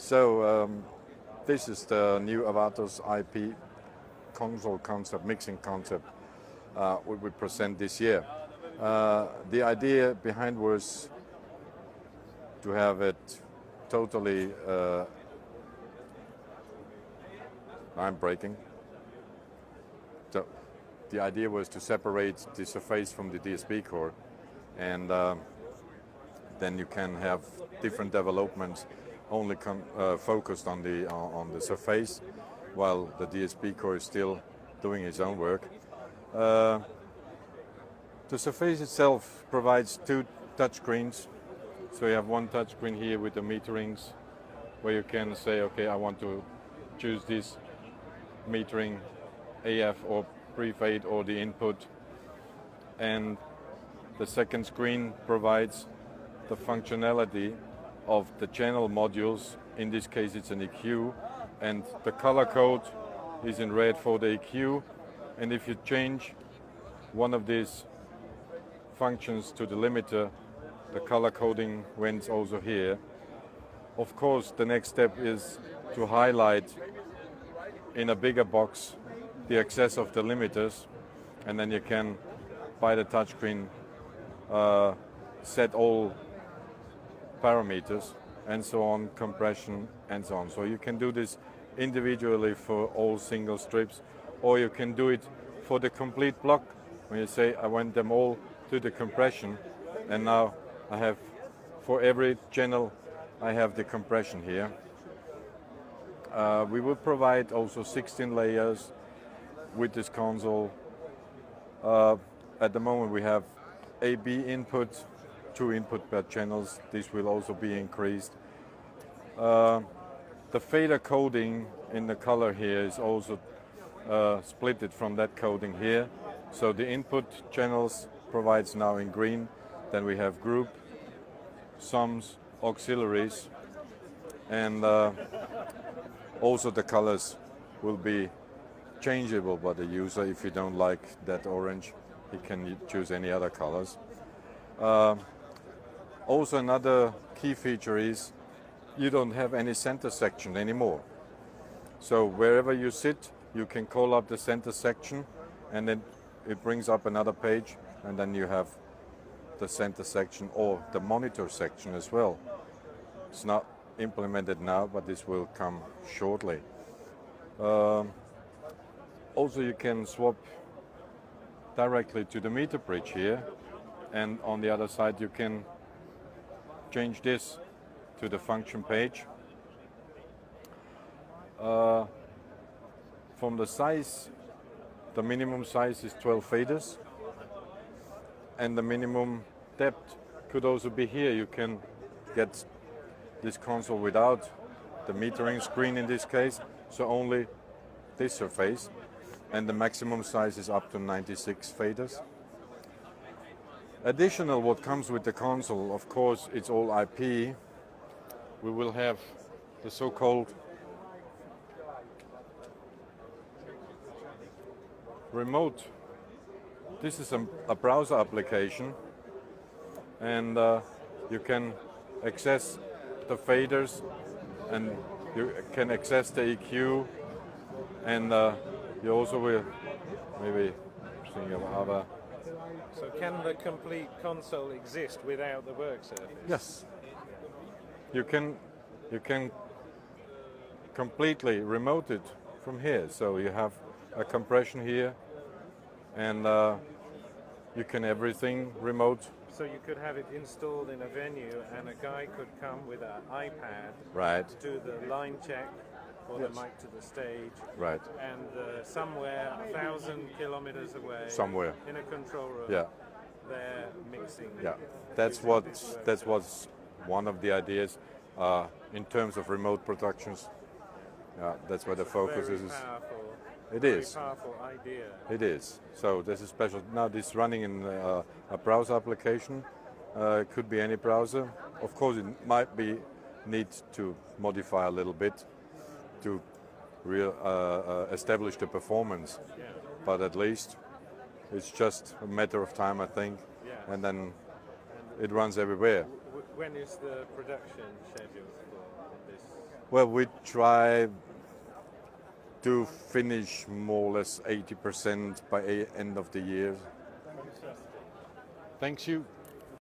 So this is the new AVATUS IP console concept, mixing concept we will present this year. The idea behind was to have it totally, I'm breaking. So the idea was to separate the surface from the DSP core, and then you can have different developments only focused on the surface, while the DSP core is still doing its own work. The surface itself provides two touchscreens. So you have one touchscreen here with the meterings, where you can say, okay, I want to choose this metering AF or pre-fade or the input. And the second screen provides the functionality of the channel modules. In this case it's an EQ, and the color code is in red for the EQ, and if you change one of these functions to the limiter, the color coding went also here. Of course, the next step is to highlight in a bigger box the access of the limiters, and then you can, by the touchscreen, set all parameters and so on, compression and so on. So you can do this individually for all single strips, or you can do it for the complete block when you say I want them all to the compression, and now I have for every channel I have the compression here. We will provide also 16 layers with this console. At the moment we have AB input, 2 input per channels. This will also be increased. The fader coding in the color here is also splitted from that coding here. So the input channels provides now in green. Then we have group, sums, auxiliaries, and also the colors will be changeable by the user. If you don't like that orange, he can choose any other colors. Also another key feature is you don't have any center section anymore. So wherever you sit, you can call up the center section, and then it brings up another page, and then you have the center section or the monitor section as well. It's not implemented now, but this will come shortly. Also you can swap directly to the meter bridge here, and on the other side you can change this to the function page. From the size, the minimum size is 12 faders, and the minimum depth could also be here. You can get this console without the metering screen in this case, so only this surface, and the maximum size is up to 96 faders. Additional, what comes with the console, of course, it's all IP. We will have the so-called remote. This is a browser application, and you can access the faders, and you can access the EQ, and you also will maybe think of other. So can the complete console exist without the work surface? Yes. You can completely remote it from here. So you have a compression here, and you can everything remote. So you could have it installed in a venue, and a guy could come with an iPad, right, to do the line check for yes, the mic to the stage, right, and somewhere 1,000 kilometers away, somewhere in a control room, yeah, they're mixing. Yeah, that's what's one of the ideas in terms of remote productions. Yeah, that's where the focus is. Powerful. It is. Very powerful idea. It is. So this is special. Now this is running in a browser application. It could be any browser. Of course, it might be need to modify a little bit to establish the performance. Yeah. But at least it's just a matter of time, I think. Yeah. And then it runs everywhere. When is the production scheduled for this? Well, we try to finish more or less 80% by end of the year. Thanks you.